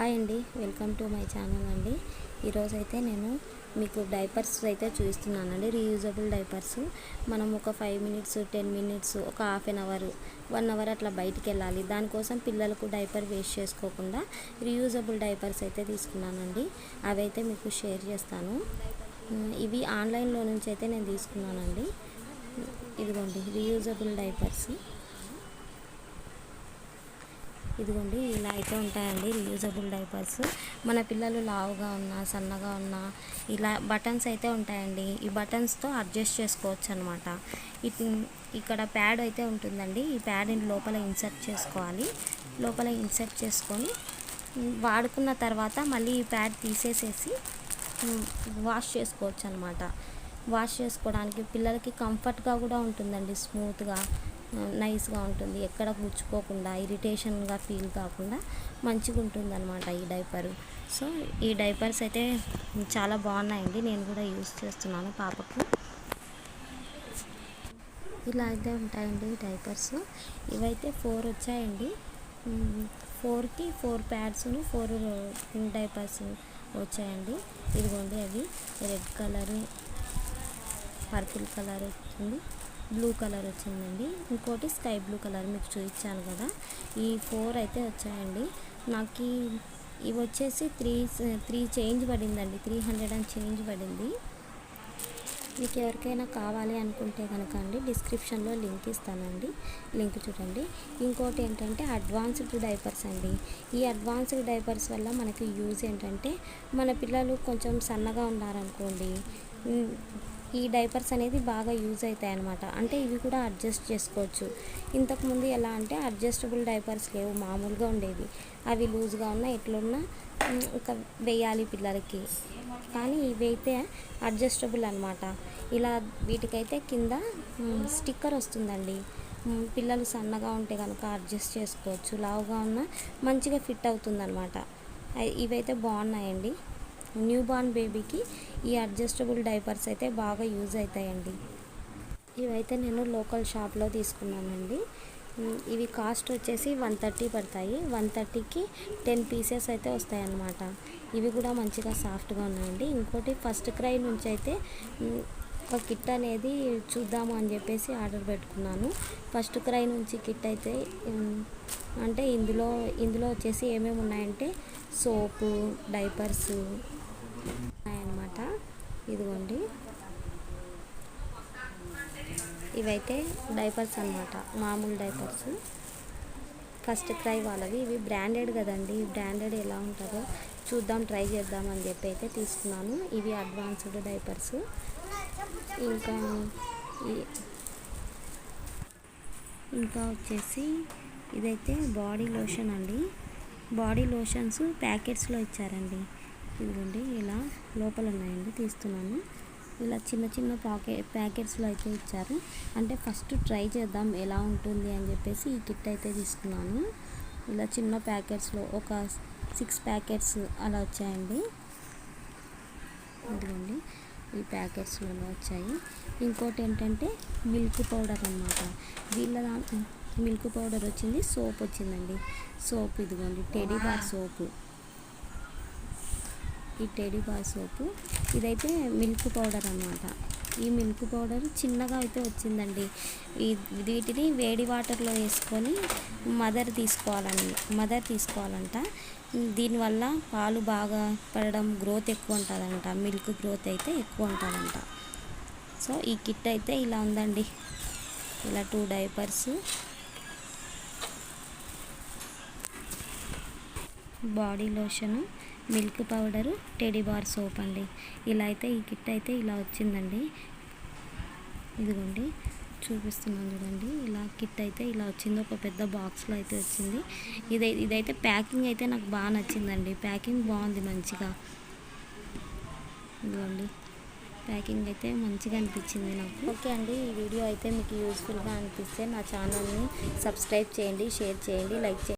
Hi అండి, welcome to my channel అండి. ఈరోజు అయితే నేను మీకు డైపర్స్ అయితే చూపిస్తున్నానండి. Reusable diapers. మనం ఒక 5 మినిట్స్ 10 మినిట్స్ ఒక హాఫ్ అన్ అవర్ 1 అవర్ అట్లా బయటికి వెళ్ళాలి. దానికోసం పిల్లలకు డైపర్ వేస్ట్ చేసుకోకుండా రీయూజబుల్ డైపర్స్ అయితే తీసుకున్నానండి. అవి అయితే మీకు షేర్ చేస్తాను. ఇవి ఆన్లైన్లో నుంచి అయితే నేను తీసుకున్నానండి. ఇదిగోండి రీయూజబుల్ డైపర్స్. ఇదిగోండి ఇలా అయితే ఉంటాయండి రీయూజబుల్ డైపర్స్. మన పిల్లలు లావుగా ఉన్నా సన్నగా ఉన్నా ఇలా బటన్స్ అయితే ఉంటాయండి. ఈ బటన్స్తో అడ్జస్ట్ చేసుకోవచ్చు అనమాట. ఇక్కడ ప్యాడ్ అయితే ఉంటుందండి. ఈ ప్యాడ్ని లోపల ఇన్సర్ట్ చేసుకోవాలి. లోపల ఇన్సర్ట్ చేసుకొని వాడుకున్న తర్వాత మళ్ళీ ఈ ప్యాడ్ తీసేసేసి వాష్ చేసుకోవచ్చు అనమాట. వాష్ చేసుకోవడానికి పిల్లలకి కంఫర్ట్గా కూడా ఉంటుందండి. స్మూత్గా నైస్గా ఉంటుంది. ఎక్కడ గుచ్చుకోకుండా ఇరిటేషన్గా ఫీల్ కాకుండా మంచిగా ఉంటుంది అనమాట ఈ డైపరు. సో ఈ డైపర్స్ అయితే చాలా బాగున్నాయండి. నేను కూడా యూస్ చేస్తున్నాను పాపకు. ఇలా అయితే ఉంటాయండి డైపర్స్. ఇవైతే 4 వచ్చాయండి. 4కి 4 ప్యాడ్స్ను 4 డైపర్స్ వచ్చాయండి. ఇదిగోండి అవి రెడ్ కలరు, పర్పుల్ కలర్ వచ్చింది, బ్లూ కలర్ వచ్చిందండి. ఇంకోటి స్కై బ్లూ కలర్ మీకు చూపించాను కదా. ఈ 4 అయితే వచ్చాయండి. నాకు ఇవి వచ్చేసి 3 చేంజ్ పడిందండి. 300 అండ్ చేంజ్ పడింది. మీకు ఎవరికైనా కావాలి అనుకుంటే కనుక అండి డిస్క్రిప్షన్లో లింక్ ఇస్తానండి. లింక్ చూడండి. ఇంకోటి ఏంటంటే అడ్వాన్స్డ్ డైపర్స్ అండి. ఈ అడ్వాన్స్డ్ డైపర్స్ వల్ల మనకి యూజ్ ఏంటంటే మన పిల్లలు కొంచెం సన్నగా ఉన్నారనుకోండి, ఈ డైపర్స్ అనేది బాగా యూజ్ అవుతాయి అన్నమాట. అంటే ఇవి కూడా అడ్జస్ట్ చేసుకోవచ్చు. ఇంతకుముందు ఎలా అంటే అడ్జస్టబుల్ డైపర్స్ లేవు, మామూలుగా ఉండేవి. అవి లూజ్గా ఉన్నా ఎట్లున్నా ఇంకా వేయాలి పిల్లలకి. కానీ ఇవి అయితే అడ్జస్టబుల్ అనమాట. ఇలా వీటికైతే కింద స్టిక్కర్ వస్తుందండి. పిల్లలు సన్నగా ఉంటే కనుక అడ్జస్ట్ చేసుకోవచ్చు, లావుగా ఉన్నా మంచిగా ఫిట్ అవుతుంది అనమాట. ఇవైతే బాగున్నాయండి. న్యూ బార్న్ బేబీకి ఈ అడ్జస్టబుల్ డైపర్స్ అయితే బాగా యూజ్ అవుతాయండి. ఇవైతే నేను లోకల్ షాప్లో తీసుకున్నానండి. ఇవి కాస్ట్ వచ్చేసి 130 పడతాయి. 130కి 10 పీసెస్ అయితే వస్తాయన్నమాట. ఇవి కూడా మంచిగా సాఫ్ట్గా ఉన్నాయండి. ఇంకోటి ఫస్ట్ క్రై నుంచి అయితే ఒక కిట్ అనేది చూద్దాము అని చెప్పేసి ఆర్డర్ పెట్టుకున్నాను. ఫస్ట్ క్రై నుంచి కిట్ అయితే అంటే ఇందులో వచ్చేసి ఏమేమి ఉన్నాయంటే సోపు, డైపర్స్ ఉన్నాయన్నమాట. ఇదిగోండి ఇవైతే డైపర్స్ అన్నమాట, మామూలు డైపర్స్. ఫస్ట్ క్రై వాళ్ళవి. ఇవి బ్రాండెడ్ కదండి. బ్రాండెడ్ ఎలా ఉంటుందో చూద్దాం, ట్రై చేద్దాం అని చెప్పి అయితే తీసుకున్నాను. ఇవి అడ్వాన్స్డ్ డైపర్స్. ఇంకా వచ్చేసి ఇదైతే బాడీ లోషన్ అండి. బాడీ లోషన్స్ ప్యాకెట్స్లో ఇచ్చారండి. ఇదిగోండి ఇలా లోపల ఉన్నాయండి, తీస్తున్నాను. ఇలా చిన్న చిన్న ప్యాకెట్స్లో అయితే ఇచ్చారు. అంటే ఫస్ట్ ట్రై చేద్దాం ఎలా ఉంటుంది అని చెప్పేసి ఈ కిట్ అయితే తీసుకున్నాను. ఇలా చిన్న ప్యాకెట్స్లో ఒక 6 ప్యాకెట్స్ అలా వచ్చాయండి. ఇదిగోండి ఈ ప్యాకెట్స్లో వచ్చాయి. ఇంకోటి ఏంటంటే మిల్క్ పౌడర్ అన్నమాట. మిల్క్ పౌడర్ వచ్చింది, సోప్ వచ్చిందండి. సోప్ ఇదిగోండి టెడీ బార్ సోపు. ఈ టెడీ బార్ సోపు ఇదైతే మిల్క్ పౌడర్ అన్నమాట. ఈ మిల్క్ పౌడర్ చిన్నగా అయితే వచ్చిందండి. వీటిని వేడి వాటర్లో వేసుకొని మదర్ తీసుకోవాలంట. దీనివల్ల పాలు బాగా పడడం, గ్రోత్ ఎక్కువ ఉంటుందంట. మిల్క్ గ్రోత్ అయితే ఎక్కువ ఉంటుందంట. సో ఈ కిట్ అయితే ఇలా ఉందండి. ఇలా 2 diapers, body lotion, milk powder, teddy bar soap అండి. ఇలా అయితే ఈ కిట్ అయితే ఇలా వచ్చిందండి. ఇదిగోండి చూపిస్తున్నాను చూడండి. ఇలా కిట్ అయితే ఇలా వచ్చింది. ఒక పెద్ద బాక్స్లో అయితే వచ్చింది. ఇదైతే ప్యాకింగ్ అయితే నాకు బాగా నచ్చిందండి. ప్యాకింగ్ బాగుంది మంచిగా. ఇదిగోండి ప్యాకింగ్ అయితే మంచిగా అనిపించింది నాకు. ఓకే అండి, ఈ వీడియో అయితే మీకు యూస్ఫుల్గా అనిపిస్తే నా ఛానల్ని సబ్స్క్రైబ్ చేయండి, షేర్ చేయండి, లైక్ చేయండి.